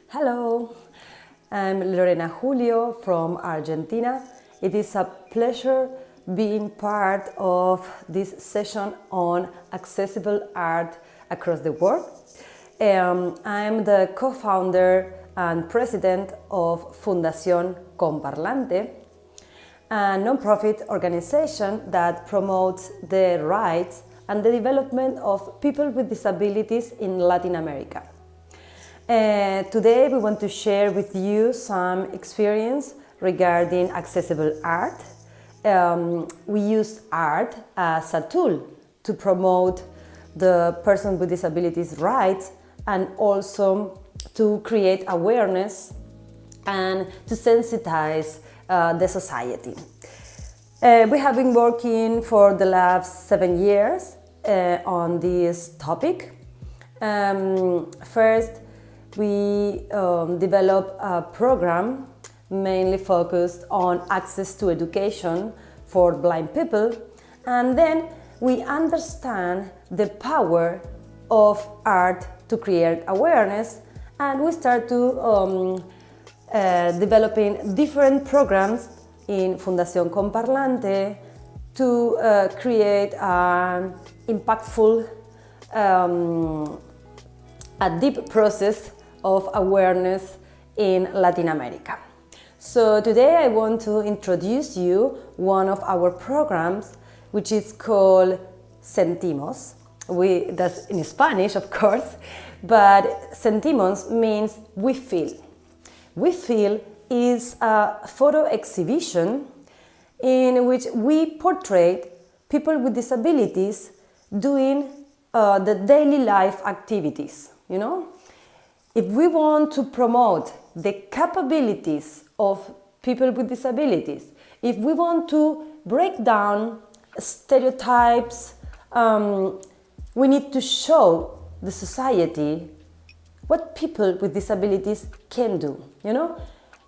Hello, I'm Lorena Julio from Argentina. It is a pleasure being part of this session on accessible art across the world. I'm the co-founder and president of Fundación Comparlante, a non-profit organization that promotes the rights and the development of people with disabilities in Latin America. Today we want to share with you some experience regarding accessible art. We use art as a tool to promote the person with disabilities rights and also to create awareness and to sensitize the society. We have been working for the last 7 years on this topic. First, we developed a program mainly focused on access to education for blind people, and then we understand the power of art to create awareness, and we start to developing different programs in Fundación Comparlante to create an impactful, a deep process of awareness in Latin America. So today I want to introduce you one of our programs, which is called Sentimos. That's in Spanish, of course, but Sentimos means we feel. We Feel is a photo exhibition in which we portray people with disabilities doing the daily life activities, you know? If we want to promote the capabilities of people with disabilities, if we want to break down stereotypes, we need to show the society what people with disabilities can do, you know?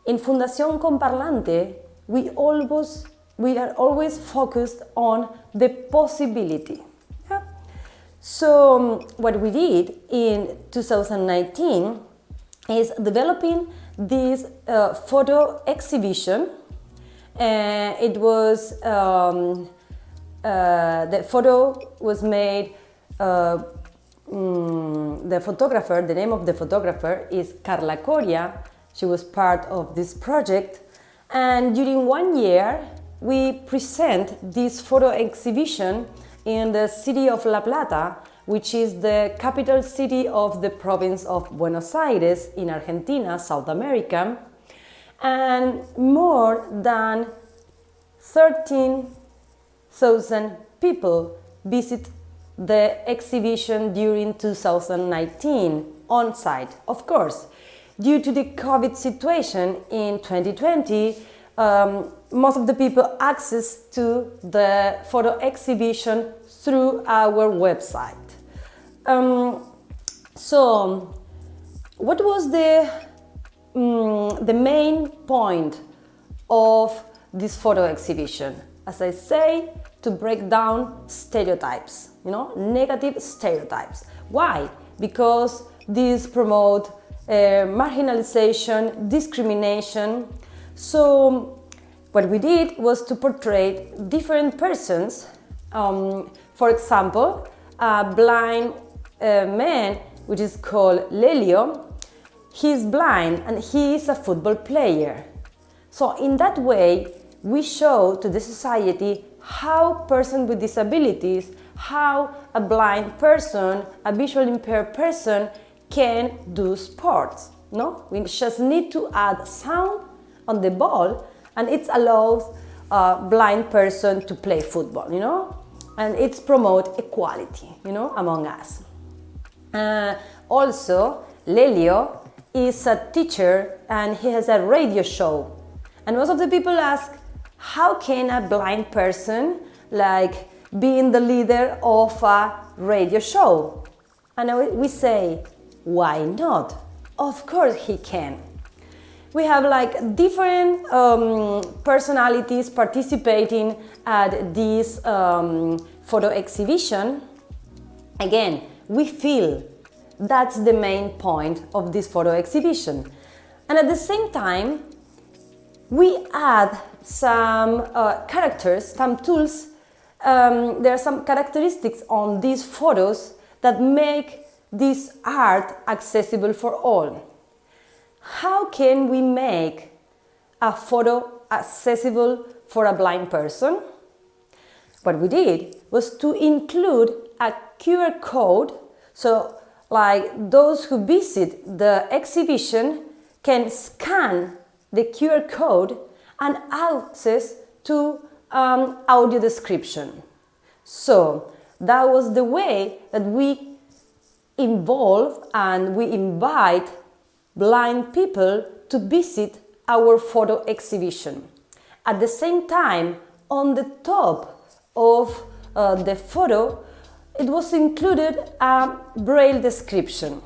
In Fundación Comparlante, we are always focused on the possibility. Yeah? So what we did in 2019 is developing this photo exhibition. It was the photo was made. The photographer, the name of the photographer is Carla Coria. She was part of this project, and during 1 year we present this photo exhibition in the city of La Plata, which is the capital city of the province of Buenos Aires in Argentina, South America, and more than 13,000 people visit the exhibition during 2019 on site. Of course, due to the COVID situation in 2020, most of the people access to the photo exhibition through our website. So, what was the main point of this photo exhibition? As I say, to break down stereotypes, you know, negative stereotypes. Why? Because these promote marginalization, discrimination. So what we did was to portray different persons. For example, a blind man, which is called Lelio. He's blind and he is a football player. So in that way, we show to the society how person with disabilities, how a blind person, a visually impaired person can do sports. No? We just need to add sound on the ball and it allows a blind person to play football, you know? And it promotes equality, you know, among us. Also, Lelio is a teacher and he has a radio show. And most of the people ask, how can a blind person be the leader of a radio show? And we say, why not? Of course he can. We have different personalities participating at this photo exhibition. Again, we feel that's the main point of this photo exhibition. And at the same time, we add some characters, some tools. There are some characteristics on these photos that make this art accessible for all. How can we make a photo accessible for a blind person? What we did was to include a QR code, so like those who visit the exhibition can scan the QR code and access to audio description. So that was the way that we involve and we invite blind people to visit our photo exhibition. At the same time, on the top of the photo, it was included a braille description.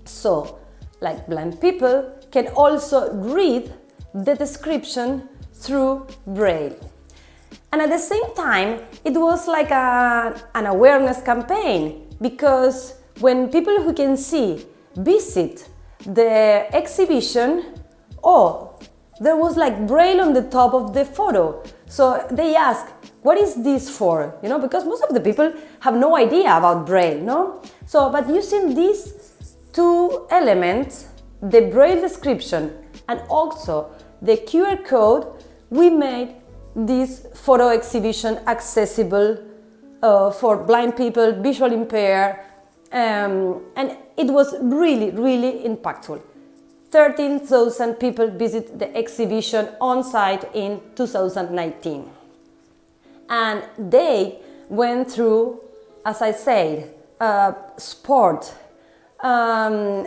So, like blind people can also read the description through braille. And at the same time, it was like an awareness campaign, because when people who can see visit the exhibition, there was like braille on the top of the photo. So they ask, what is this for? You know, because most of the people have no idea about braille, no? So, but using these two elements, the braille description and also the QR code, we made this photo exhibition accessible for blind people, visually impaired, and it was really, really impactful. 13,000 people visit the exhibition on site in 2019. And they went through, as I said, sport, a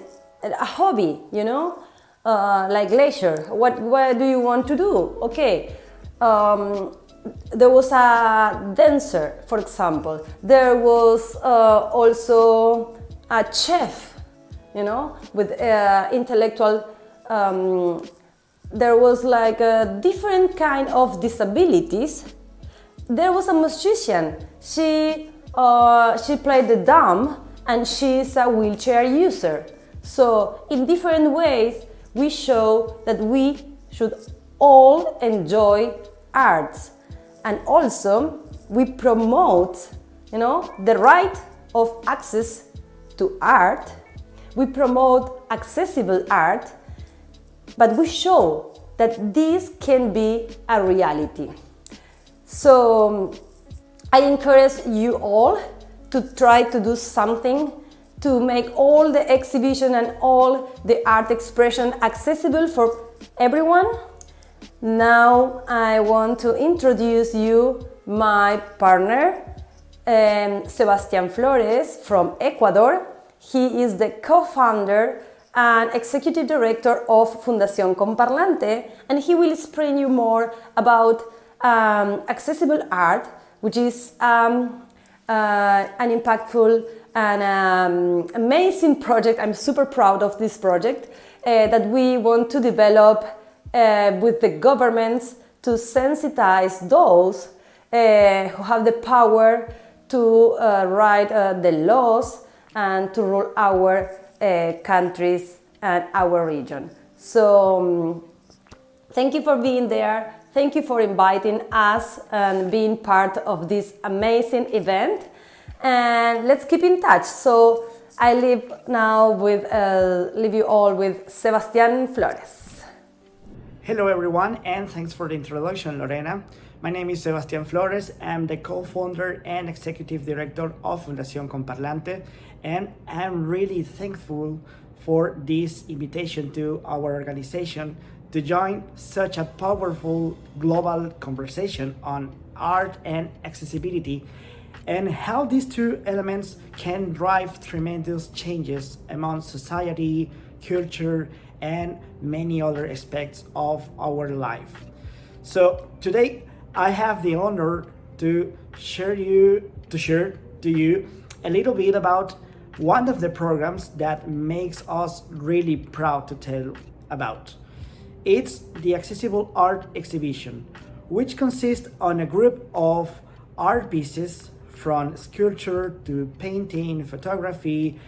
hobby, you know, like leisure. What do you want to do? Okay. There was a dancer, for example. There was also a chef, you know, with intellectual. There was like a different kind of disabilities. There was a musician. She played the drum, and she's a wheelchair user. So in different ways, we show that we should all enjoy arts, and also we promote, you know, the right of access to art. We promote accessible art, but we show that this can be a reality. So I encourage you all to try to do something to make all the exhibition and all the art expression accessible for everyone. Now I want to introduce you my partner, Sebastian Flores from Ecuador. He is the co-founder and executive director of Fundación Comparlante, and he will explain you more about accessible art, which is an impactful and amazing project. I'm super proud of this project that we want to develop with the governments to sensitize those who have the power to write the laws and to rule our countries and our region. So thank you for being there. Thank you for inviting us and being part of this amazing event. And let's keep in touch. So I leave you all with Sebastian Flores. Hello everyone, and thanks for the introduction, Lorena. My name is Sebastian Flores. I'm the co-founder and executive director of Fundación Comparlante, and I'm really thankful for this invitation to our organization to join such a powerful global conversation on art and accessibility, and how these two elements can drive tremendous changes among society, culture, and many other aspects of our life. So today I have the honor to share to you a little bit about one of the programs that makes us really proud to tell about. It's the Accessible Art Exhibition, which consists on a group of art pieces from sculpture to painting, photography,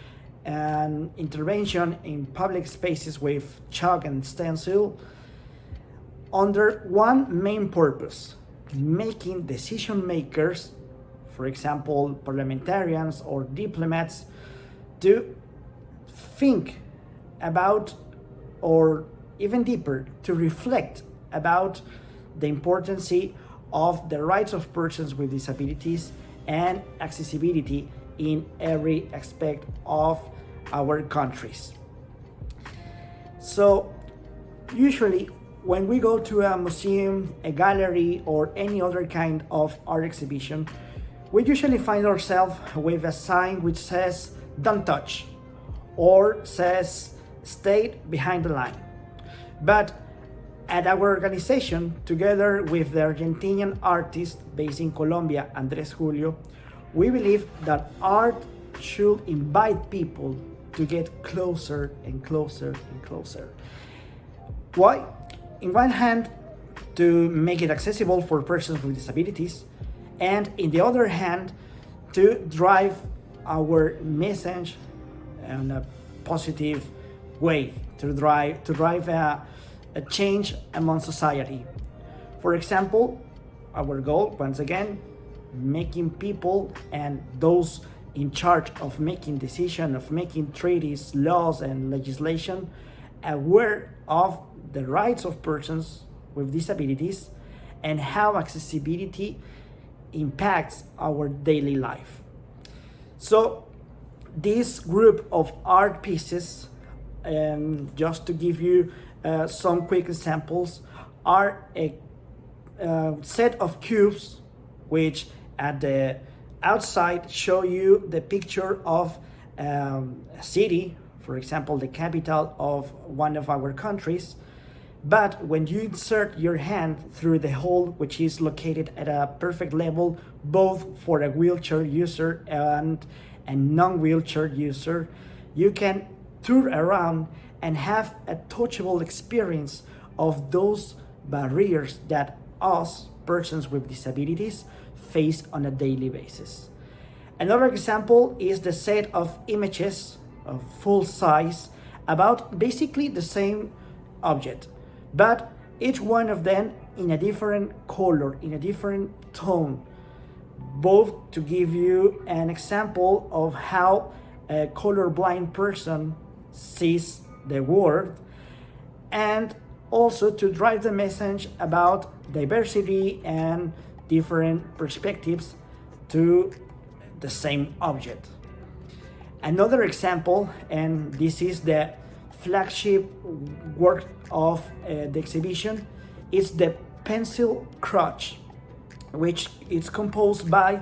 an intervention in public spaces with chalk and stencil under one main purpose: making decision makers, for example, parliamentarians or diplomats, to think about, or even deeper, to reflect about the importance of the rights of persons with disabilities and accessibility in every aspect of our countries. So usually when we go to a museum, a gallery, or any other kind of art exhibition, we usually find ourselves with a sign which says "Don't touch" or says "Stay behind the line." But at our organization, together with the Argentinian artist based in Colombia, Lorena Julio, we believe that art should invite people to get closer and closer and closer. Why? In one hand, to make it accessible for persons with disabilities, and in the other hand, to drive our message in a positive way, to drive a change among society. For example, our goal, once again, making people and those in charge of making decisions, of making treaties, laws, and legislation aware of the rights of persons with disabilities and how accessibility impacts our daily life. So this group of art pieces, just to give you some quick examples, are a set of cubes which at the outside show you the picture of a city, for example, the capital of one of our countries. But when you insert your hand through the hole, which is located at a perfect level, both for a wheelchair user and a non-wheelchair user, you can tour around and have a touchable experience of those barriers that us, persons with disabilities, face on a daily basis. Another example is the set of images of full size about basically the same object, but each one of them in a different color, in a different tone, both to give you an example of how a colorblind person sees the world, and also to drive the message about diversity and different perspectives to the same object. Another example, and this is the flagship work of the exhibition, is the Pencil Crutch, which is composed by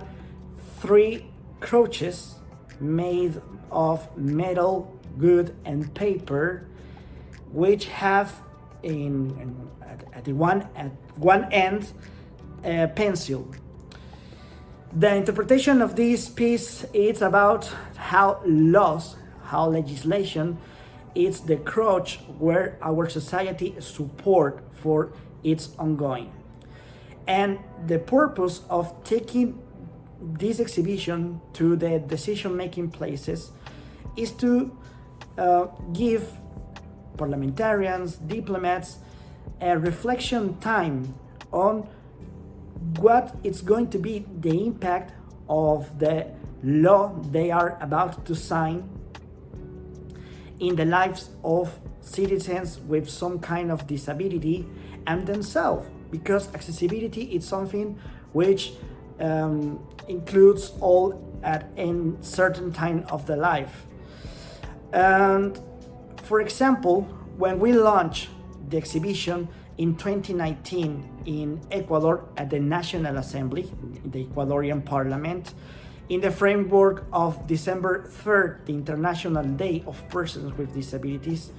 3 crutches made of metal, wood, and paper, which have at one end a pencil. The interpretation of this piece is about how laws, how legislation is the crutch where our society support for its ongoing. And the purpose of taking this exhibition to the decision-making places is to give parliamentarians, diplomats, a reflection time on what is going to be the impact of the law they are about to sign in the lives of citizens with some kind of disability and themselves, because accessibility is something which includes all at a certain time of the life. And for example, when we launched the exhibition in 2019 in Ecuador at the National Assembly, the Ecuadorian Parliament, in the framework of December 3rd, the International Day of Persons with Disabilities,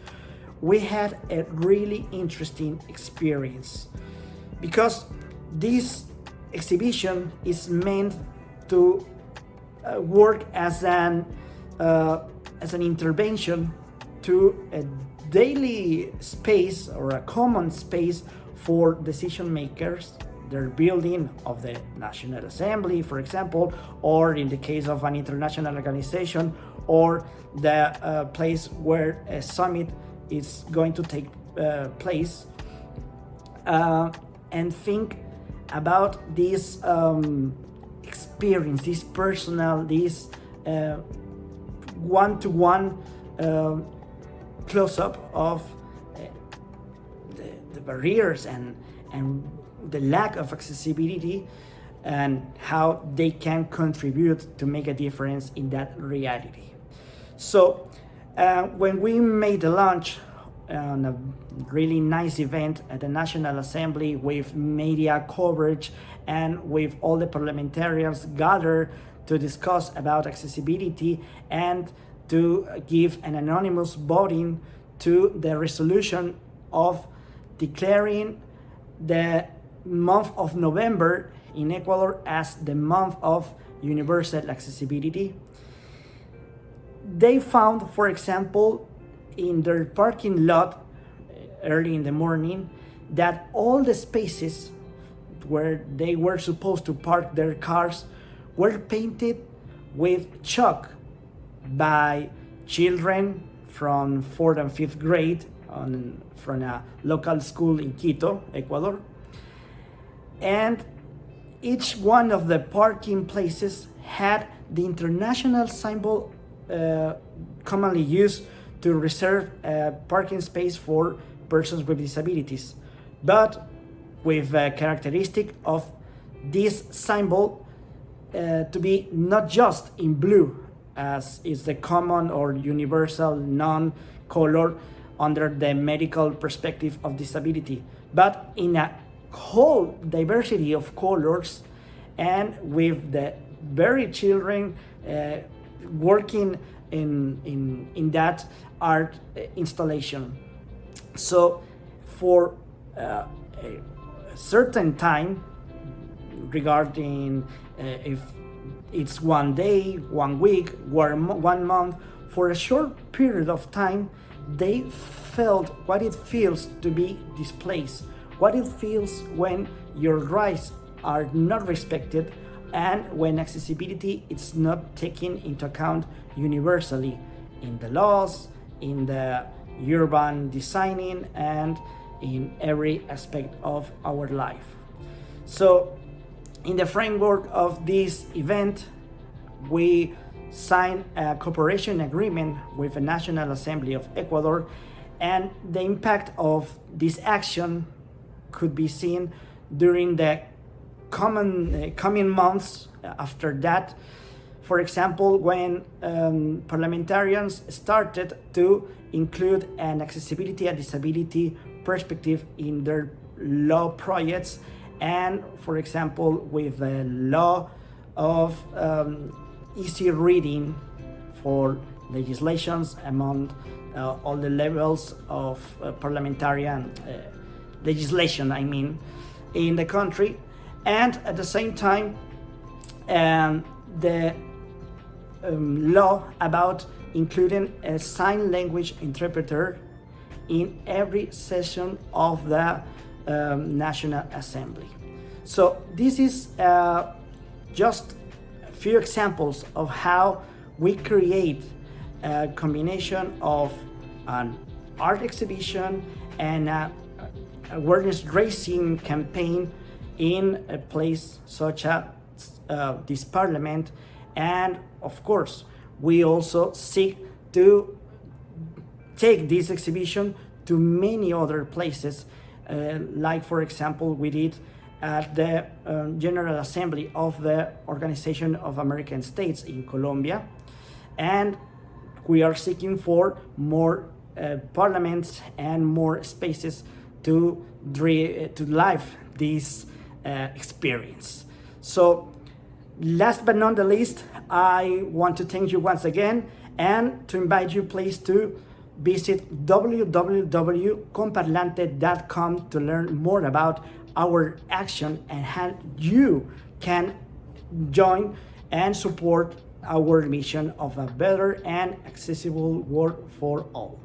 we had a really interesting experience, because this exhibition is meant to work as an intervention to a daily space or a common space for decision makers, their building of the National Assembly, for example, or in the case of an international organization, or the place where a summit is going to take place, and think about this experience, this personal, this one-to-one close-up of the barriers and the lack of accessibility, and how they can contribute to make a difference in that reality. So when we made the launch on a really nice event at the National Assembly with media coverage and with all the parliamentarians gathered to discuss about accessibility and to give an anonymous voting to the resolution of declaring the month of November in Ecuador as the month of universal accessibility. They found, for example, in their parking lot early in the morning, that all the spaces where they were supposed to park their cars were painted with chalk by children from 4th and 5th grade from a local school in Quito, Ecuador. And each one of the parking places had the international symbol commonly used to reserve a parking space for persons with disabilities, but with a characteristic of this symbol to be not just in blue, as is the common or universal non-color under the medical perspective of disability, but in a whole diversity of colors, and with the very children working in that art installation. So for a certain time, regarding if it's one day, 1 week, or 1 month, for a short period of time, they felt what it feels to be displaced, what it feels when your rights are not respected, and when accessibility is not taken into account universally in the laws, in the urban designing, and in every aspect of our life. So in the framework of this event, we signed a cooperation agreement with the National Assembly of Ecuador, and the impact of this action could be seen during the coming months after that. For example, when parliamentarians started to include an accessibility and disability perspective in their law projects, and for example with the law of easy reading for legislations among all the levels of parliamentarian legislation, in the country. And at the same time, the law about including a sign language interpreter in every session of the National Assembly. So this is just a few examples of how we create a combination of an art exhibition and an awareness raising campaign in a place such as this parliament. And of course, we also seek to take this exhibition to many other places, like for example we did at the General Assembly of the Organization of American States in Colombia, and we are seeking for more parliaments and more spaces to live this experience. So last but not the least, I want to thank you once again and to invite you please to visit www.comparlante.com to learn more about our action and how you can join and support our mission of a better and accessible world for all.